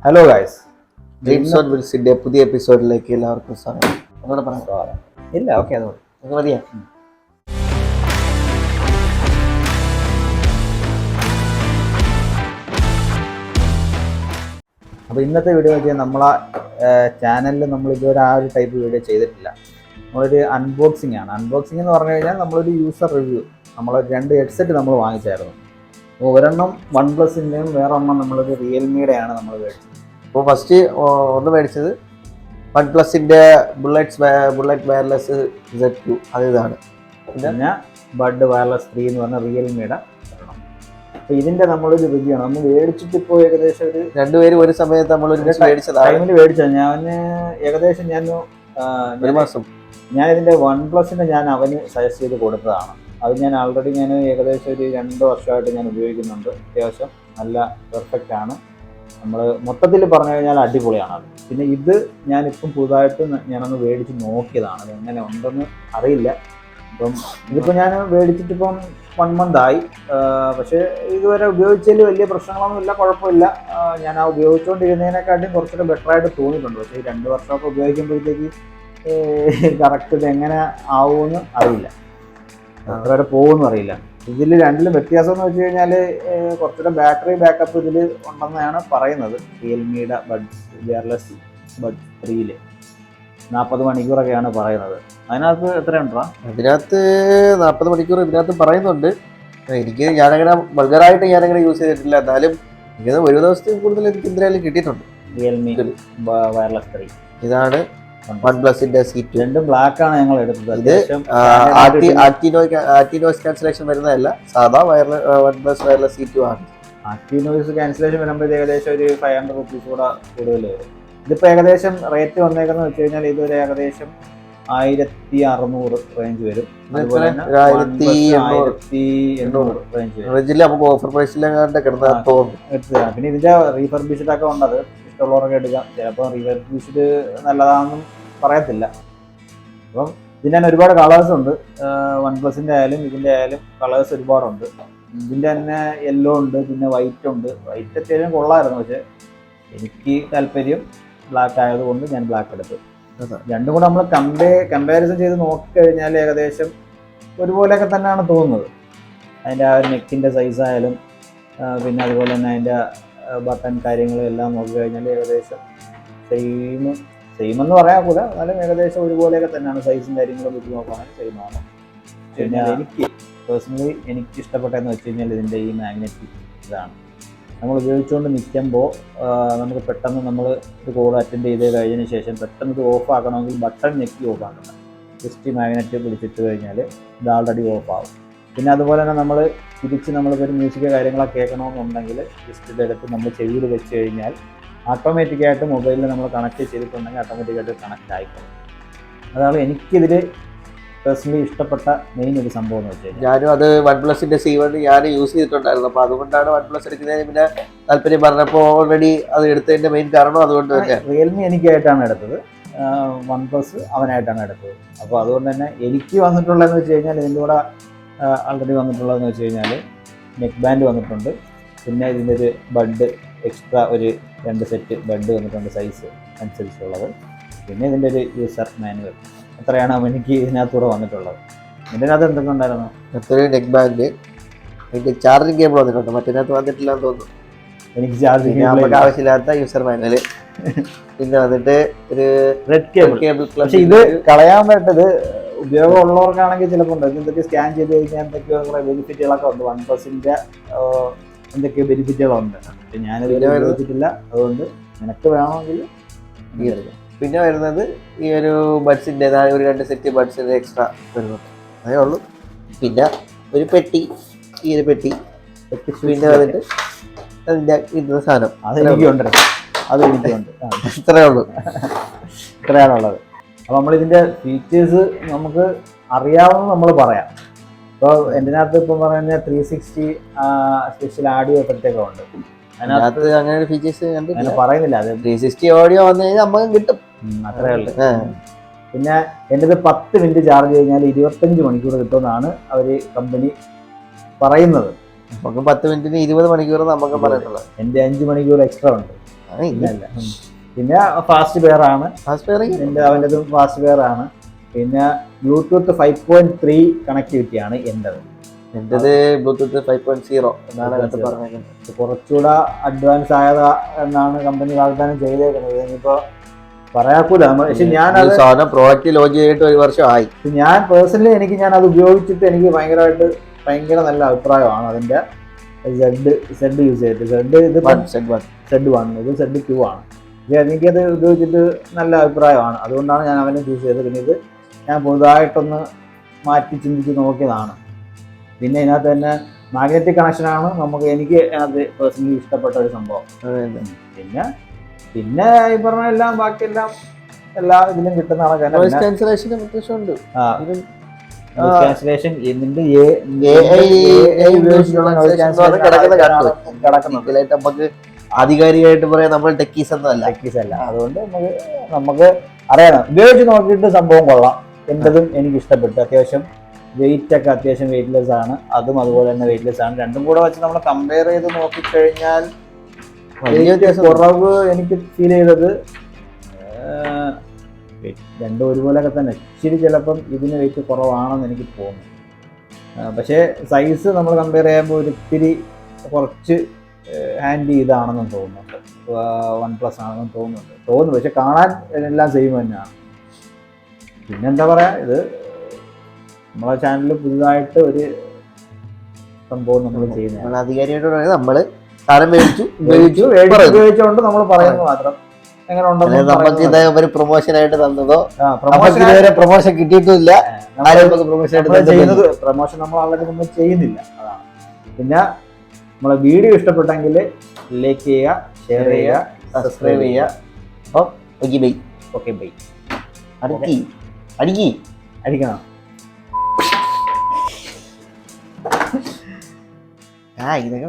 Hello guys, dreams on വിൽസിന്റെ പുതിയ എപ്പിസോഡിലേക്ക് എല്ലാവർക്കും സ്വാഗതം. ഒന്നുകൂടെ പറയാം. ഇല്ല ഓക്കെ അത് മതിയാ. അപ്പോൾ ഇന്നത്തെ വീഡിയോ വെച്ചാൽ നമ്മളെ ചാനലിൽ നമ്മൾ ഇതുവരെ ആ ഒരു ടൈപ്പ് വീഡിയോ ചെയ്തിട്ടില്ല. നമ്മളൊരു അൺബോക്സിംഗ് ആണ്. അൺബോക്സിംഗ് എന്ന് പറഞ്ഞു കഴിഞ്ഞാൽ നമ്മളൊരു യൂസർ റിവ്യൂ. നമ്മൾ 2 ഹെഡ്സെറ്റ് നമ്മൾ വാങ്ങിച്ചായിരുന്നു. അപ്പോൾ ഒരെണ്ണം OnePlusൻ്റെയും വേറെ ഒരെണ്ണം നമ്മളൊരു റിയൽമിയുടെയാണ് നമ്മൾ മേടിച്ചത്. അപ്പോൾ ഫസ്റ്റ് ഒന്ന് മേടിച്ചത് OnePlusൻ്റെ ബുള്ളറ്റ് വയർലെസ് Z2 അത് ഇതാണ്. പിന്നെ ബഡ് വയർലെസ് 3 എന്ന് പറഞ്ഞ റിയൽമിയുടെ ഒരെണ്ണം. അപ്പോൾ ഇതിൻ്റെ നമ്മളൊരു റിവ്യൂ ആണ്. നമ്മൾ മേടിച്ചിട്ട് ഇപ്പോൾ ഏകദേശം ഒരു രണ്ടുപേരും ഒരു സമയത്ത് നമ്മളൊരു ടൈമിൽ മേടിച്ചത്. ഞാൻ ഏകദേശം ഒരു മാസം ഞാൻ ഇതിൻ്റെ OnePlusൻ്റെ ഞാൻ അവന് സജസ്റ്റ് ചെയ്ത് കൊടുത്തതാണ്. അത് ഞാൻ ആൾറെഡി ഏകദേശം ഒരു 2 വർഷമായിട്ട് ഞാൻ ഉപയോഗിക്കുന്നുണ്ട്. അത്യാവശ്യം നല്ല പെർഫെക്റ്റ് ആണ്. നമ്മൾ മൊത്തത്തിൽ പറഞ്ഞു കഴിഞ്ഞാൽ അടിപൊളിയാണ് അത്. പിന്നെ ഇത് ഞാനിപ്പം പുതുതായിട്ട് ഞാനൊന്ന് മേടിച്ച് നോക്കിയതാണ്. അത് എങ്ങനെ ഉണ്ടെന്ന് അറിയില്ല. ഇപ്പം ഇതിപ്പോൾ ഞാൻ മേടിച്ചിട്ടിപ്പം 1 month ആയി. പക്ഷേ ഇതുവരെ ഉപയോഗിച്ചതിൽ വലിയ പ്രശ്നങ്ങളൊന്നുമില്ല, കുഴപ്പമില്ല. ഞാൻ ആ ഉപയോഗിച്ചുകൊണ്ടിരുന്നതിനെക്കാട്ടും കുറച്ചുകൂടെ ബെറ്ററായിട്ട് തോന്നിയിട്ടുണ്ട്. പക്ഷേ ഈ 2 വർഷമൊക്കെ ഉപയോഗിക്കുമ്പോഴത്തേക്ക് കറക്റ്റ് ഇത് എങ്ങനെ ആവുമെന്ന് അറിയില്ല, എത്ര വരെ പോകുമെന്നും അറിയില്ല. ഇതിൽ രണ്ടിലും വ്യത്യാസം എന്ന് വെച്ച് കഴിഞ്ഞാൽ കുറച്ചുകൂടെ ബാറ്ററി ബാക്കപ്പ് ഇതിൽ ഉണ്ടെന്നാണ് പറയുന്നത്. റിയൽമിയുടെ വയർലെസ് ബഡ് 3 40 മണിക്കൂറൊക്കെയാണ് പറയുന്നത്. അതിനകത്ത് എത്രയുണ്ടാ? അതിനകത്ത് 40 മണിക്കൂർ ഇതിനകത്ത് പറയുന്നുണ്ട്. ഞാനങ്ങനെ ബൾഗറായിട്ട് ഞാനങ്ങനെ യൂസ് ചെയ്തിട്ടില്ല. എന്നാലും എനിക്ക് ഒരു ദിവസത്തിൽ കൂടുതൽ എനിക്ക് എന്തായാലും കിട്ടിയിട്ടുണ്ട്. റിയൽമി വയർലെസ് 3 ഇതാണ് OnePlusൻ്റെ C2. രണ്ടും ബ്ലാക്ക് ആണ് ഞങ്ങൾ എടുത്തത്. ഇത് ആന്റി-നോയ്സ് ക്യാൻസലേഷൻ വരുന്നതല്ല, സാധാ OnePlus വയർലെസ് C2 ആണ്. ആന്റി-നോയ്സ് ക്യാൻസലേഷൻ വരുമ്പോൾ ഏകദേശം ഒരു 500 rupees കൂടെ കൂടുതൽ വരും. ഇതിപ്പോൾ ഏകദേശം റേറ്റ് വന്നേക്കുന്നത് വെച്ച് കഴിഞ്ഞാൽ ഇതൊരു ഏകദേശം 1600 റേഞ്ച് വരും. അതുപോലെ തന്നെ 1800 റേഞ്ച് വരും. നമുക്ക് ഓഫർ പ്രൈസിലെങ്ങാണ്ട് കിടന്ന എടുത്തതാണ്. പിന്നെ ഇതിന്റെ റീഫർബിഷ്ഡ് ഒക്കെ ഉണ്ടത്, ഇഷ്ടമുള്ളവരൊക്കെ എടുക്കാം. ചിലപ്പോൾ റീഫർബിഷ്ഡ് നല്ലതാണെന്നും പറയത്തില്ല. അപ്പം ഇതിന് തന്നെ ഒരുപാട് കളേഴ്സ് ഉണ്ട്. OnePlusൻ്റെ ആയാലും ഇതിൻ്റെ ആയാലും കളേഴ്സ് ഒരുപാടുണ്ട്. ഇതിൻ്റെ തന്നെ യെല്ലോ ഉണ്ട്, പിന്നെ വൈറ്റ് ഉണ്ട്. വൈറ്റ് അത്യാവശ്യം കൊള്ളായിരുന്നു, പക്ഷെ എനിക്ക് താല്പര്യം ബ്ലാക്ക് ആയതുകൊണ്ട് ഞാൻ ബ്ലാക്ക് എടുത്തു. രണ്ടും കൂടെ നമ്മൾ കമ്പാരിസൺ ചെയ്ത് നോക്കിക്കഴിഞ്ഞാൽ ഏകദേശം ഒരുപോലെയൊക്കെ തന്നെയാണ് തോന്നുന്നത്. അതിൻ്റെ ആ ഒരു നെക്കിൻ്റെ സൈസായാലും പിന്നെ അതുപോലെ തന്നെ അതിൻ്റെ ബട്ടൺ കാര്യങ്ങളും എല്ലാം നോക്കിക്കഴിഞ്ഞാൽ ഏകദേശം സെയിം എന്ന് പറയാക്കൂല, എന്നാലും ഏകദേശം ഒരുപോലെയൊക്കെ തന്നെയാണ്. സൈസും കാര്യങ്ങളും വെച്ച് നോക്കുകയാണെങ്കിൽ സെയിമാണ്. പിന്നെ എനിക്ക് പേഴ്സണലി എനിക്ക് ഇഷ്ടപ്പെട്ടതെന്ന് വെച്ച് കഴിഞ്ഞാൽ ഇതിൻ്റെ ഈ മാഗ്നറ്റിക് ഇതാണ്. നമ്മൾ ഉപയോഗിച്ചുകൊണ്ട് നിൽക്കുമ്പോൾ നമുക്ക് പെട്ടെന്ന് നമ്മൾ ഒരു കോൾ അറ്റൻഡ് ചെയ്ത് കഴിഞ്ഞതിന് ശേഷം പെട്ടെന്ന് ഇത് ഓഫ് ആക്കണമെങ്കിൽ ബട്ടൺ ഞെക്കി ഓഫ് ആക്കണം. ജസ്റ്റ് മാഗ്നറ്റ് പിടിച്ചിട്ട് കഴിഞ്ഞാൽ ഇത് ആൾറെഡി ഓഫ് ആവും. പിന്നെ അതുപോലെ തന്നെ നമ്മൾ തിരിച്ച് നമ്മളിപ്പോൾ മ്യൂസിക് കാര്യങ്ങളൊക്കെ കേൾക്കണമെന്നുണ്ടെങ്കിൽ ജസ്റ്റ് ഇതെടുത്ത് നമ്മൾ ചെവിയിൽ വെച്ച് കഴിഞ്ഞാൽ ഓട്ടോമാറ്റിക്കായിട്ട് മൊബൈലിൽ നമ്മൾ കണക്ട് ചെയ്തിട്ടുണ്ടെങ്കിൽ ഓട്ടോമാറ്റിക്കായിട്ട് കണക്റ്റ് ആയിക്കോളും. അതാണ് എനിക്കിതിൽ പേഴ്സണലി ഇഷ്ടപ്പെട്ട മെയിൻ ഒരു സംഭവം എന്ന് വെച്ച് കഴിഞ്ഞാൽ. ഞാനും അത് OnePlusൻ്റെ C1 ഞാൻ യൂസ് ചെയ്തിട്ടുണ്ടായിരുന്നു. അപ്പോൾ അതുകൊണ്ടാണ് OnePlus എടുക്കുന്നതിന് പിന്നെ താല്പര്യം പറഞ്ഞപ്പോൾ ഓൾറെഡി അത് എടുത്തതിൻ്റെ മെയിൻ കാരണം അതുകൊണ്ട് തന്നെ. റിയൽമി എനിക്കായിട്ടാണ് എടുത്തത്, OnePlus അവനായിട്ടാണ് എടുത്തത്. അപ്പോൾ അതുകൊണ്ട് തന്നെ എനിക്ക് വന്നിട്ടുള്ളതെന്ന് വെച്ച് കഴിഞ്ഞാൽ ഇതിൻ്റെ കൂടെ ആൾറെഡി വന്നിട്ടുള്ളതെന്ന് വെച്ച് കഴിഞ്ഞാൽ നെക്ക് ബാൻഡ് വന്നിട്ടുണ്ട്. പിന്നെ ഇതിൻ്റെ ഒരു ബഡ് എക്സ്ട്രാ ഒരു 2 സെറ്റ് ബഡ് വന്നിട്ടുണ്ട്, സൈസ് അനുസരിച്ചുള്ളത്. പിന്നെ ഇതിൻ്റെ ഒരു യൂസർ മാനുവൽ. അത്രയാണ് എനിക്ക് ഇതിനകത്തൂടെ വന്നിട്ടുള്ളത്. ഇതിനകത്ത് എന്തൊക്കെ ഉണ്ടായിരുന്നു? എത്രയും നെക്ക് ബാൻഡ്, എനിക്ക് ചാർജിങ് കേബിൾ വന്നിട്ടുണ്ട്. മറ്റേതിനകത്ത് വന്നിട്ടില്ല എന്ന് തോന്നുന്നു. എനിക്ക് ചാർജിങ് നമുക്ക് ആവശ്യമില്ലാത്ത യൂസർ മാനുവൽ. പിന്നെ വന്നിട്ട് ഒരു റെഡ് കേബിൾ. പക്ഷെ ഇത് കളയാൻ പറ്റത് ഉപയോഗമുള്ളവർക്കാണെങ്കിൽ ചിലപ്പോൾ ഉണ്ട്. എന്തൊക്കെ സ്കാൻ ചെയ്ത് കഴിഞ്ഞാൽ എന്തൊക്കെയോ കുറേ ബെനിഫിറ്റുകളൊക്കെ ഉണ്ട്. OnePlusൻ്റെ എന്തൊക്കെയോ ബെനിഫിറ്റുകളുണ്ട്. പക്ഷെ ഞാനത് ഉപയോഗിച്ചിട്ടില്ല. അതുകൊണ്ട് നിനക്ക് വേണമെങ്കിൽ എടുക്കാം. പിന്നെ വരുന്നത് ഈ ഒരു ബഡ്സിൻ്റെ ഒരു 2 സെറ്റ് ബഡ്സിൻ്റെ എക്സ്ട്രാ വരുന്നുണ്ട്, അതേ ഉള്ളൂ. പിന്നെ ഒരു പെട്ടി, ഈ ഒരു പെട്ടി. പിന്നെ വന്നിട്ട് അതിൻ്റെ ഇന്ന സാധനം അതെനിക്കുണ്ട്. ഇത്രയേ ഉള്ളൂ. ഇത്രയാണുള്ളത്. അപ്പോൾ നമ്മളിതിൻ്റെ ഫീച്ചേഴ്സ് നമുക്ക് അറിയാവുന്ന നമ്മൾ പറയാം. ഇപ്പോൾ എൻ്റെ അകത്ത് ഇപ്പം പറഞ്ഞാൽ 360 സ്പെഷ്യൽ ആഡിയോ എഫക്റ്റൊക്കെ ഉണ്ട്. അതിനകത്ത് അങ്ങനെ ഒരു ഫീച്ചേഴ്സ് അങ്ങനെ പറയുന്നില്ല. അത് 360 ഓഡിയോ വന്നു കഴിഞ്ഞാൽ നമുക്ക് കിട്ടും, അത്രേ ഉള്ളൂ. പിന്നെ എൻ്റെ 10 മിനിറ്റ് ചാർജ് കഴിഞ്ഞാൽ 25 മണിക്കൂർ കിട്ടുമെന്നാണ് അവർ കമ്പനി പറയുന്നത്. നമുക്ക് 10 മിനിറ്റിന് 20 മണിക്കൂർ നമുക്ക് പറഞ്ഞിട്ടുള്ളത്. എൻ്റെ 5 മണിക്കൂർ എക്സ്ട്രാ ഉണ്ട്. ഇല്ല. പിന്നെ ഫാസ്റ്റ് പെയർ ആണ്, അവൻ്റെതും ഫാസ്റ്റ് പെയർ ആണ്. പിന്നെ ബ്ലൂടൂത്ത് 5.3 കണക്ടിവിറ്റി ആണ് എൻ്റെത്. ബ്ലൂടൂത്ത് 5.0 എന്നാണ് പറഞ്ഞത്. കുറച്ചുകൂടെ അഡ്വാൻസ് ആയതാ എന്നാണ് കമ്പനി വാഗ്ദാനം ചെയ്തേക്കുന്നത്. ഇനിയിപ്പോ പറയാക്കൂല. പക്ഷെ പ്രോഡക്റ്റ് ലോഞ്ച് ചെയ്തിട്ട് 1 വർഷമായി. ഞാൻ പേഴ്സണലി ഞാൻ അത് ഉപയോഗിച്ചിട്ട് എനിക്ക് ഭയങ്കര നല്ല അഭിപ്രായമാണ് അതിന്റെ. സെഡ് യൂസ് ചെയ്തിട്ട് Z1 ഇത് Z2 ആണ്. എനിക്കത് ഉപയോഗിച്ചിട്ട് നല്ല അഭിപ്രായമാണ്. അതുകൊണ്ടാണ് ഞാൻ അവനെ ചൂസ് ചെയ്തത്. പിന്നെ ഇത് ഞാൻ പുതുതായിട്ടൊന്ന് മാറ്റി ചിന്തിച്ച് നോക്കിയതാണ്. പിന്നെ ഇതിനകത്ത് തന്നെ മാഗ്നറ്റിക് കണക്ഷനാണ് എനിക്ക് അത് പേഴ്സണലി ഇഷ്ടപ്പെട്ട ഒരു സംഭവം. പിന്നെ ഈ പറഞ്ഞ എല്ലാം ബാക്കിയെല്ലാം എല്ലാ ഇതിലും കിട്ടുന്ന ക്യാൻസലേഷൻ നമുക്ക് ആധികാരികമായിട്ട് പറയാം നമ്മൾ ടെക്കീസ് അല്ല. അതുകൊണ്ട് നമുക്ക് അറിയാം, ഉപയോഗിച്ച് നോക്കിയിട്ട് സംഭവം കൊള്ളാം. എന്റതും എനിക്ക് ഇഷ്ടപ്പെട്ടു. അത്യാവശ്യം വെയിറ്റ് ഒക്കെ അത്യാവശ്യം വെയിറ്റ്ലെസ് ആണ്. അതും അതുപോലെ തന്നെ വെയിറ്റ്ലെസ് ആണ്. രണ്ടും കൂടെ വെച്ച് നമ്മൾ കമ്പയർ ചെയ്ത് നോക്കിക്കഴിഞ്ഞാൽ കുറവ് എനിക്ക് ഫീൽ ചെയ്തത് രണ്ടും ഒരുപോലെയൊക്കെ തന്നെ. ഇച്ചിരി ചിലപ്പം ഇതിന് വെയിറ്റ് കുറവാണെന്ന് എനിക്ക് തോന്നുന്നു. പക്ഷേ സൈസ് നമ്മൾ കമ്പയർ ചെയ്യുമ്പോൾ ഒരിത്തിരി കുറച്ച് ഹാൻഡ് ഇതാണെന്നും തോന്നുന്നുണ്ട്. OnePlus ആണെന്നും തോന്നുന്നു. പക്ഷെ കാണാൻ എല്ലാം സെയിം തന്നെയാണ്. പിന്നെന്താ പറയാ, ഇത് നമ്മളെ ചാനലിൽ പുതുതായിട്ട് ഒരു സംഭവം നമ്മൾ ചെയ്യുന്നത്. അധികാരിയായിട്ട് നമ്മള് സാധനം ഉപയോഗിച്ചുകൊണ്ട് നമ്മൾ പറയുന്നത് മാത്രം. നമുക്ക് പ്രൊമോഷൻ ആയിട്ട് തന്നതോ പ്രൊമോഷൻ കിട്ടിയിട്ടില്ല. പ്രൊമോഷൻ നമ്മൾ ആൾറെഡി നമ്മൾ ചെയ്യുന്നില്ല. അതാണ്. പിന്നെ നമ്മളെ വീഡിയോ ഇഷ്ടപ്പെട്ടെങ്കിൽ ലൈക്ക് ചെയ്യുക, ഷെയർ ചെയ്യുക, സബ്സ്ക്രൈബ് ചെയ്യുക. Okay bye. അടിക്കണം. ഇതൊക്കെ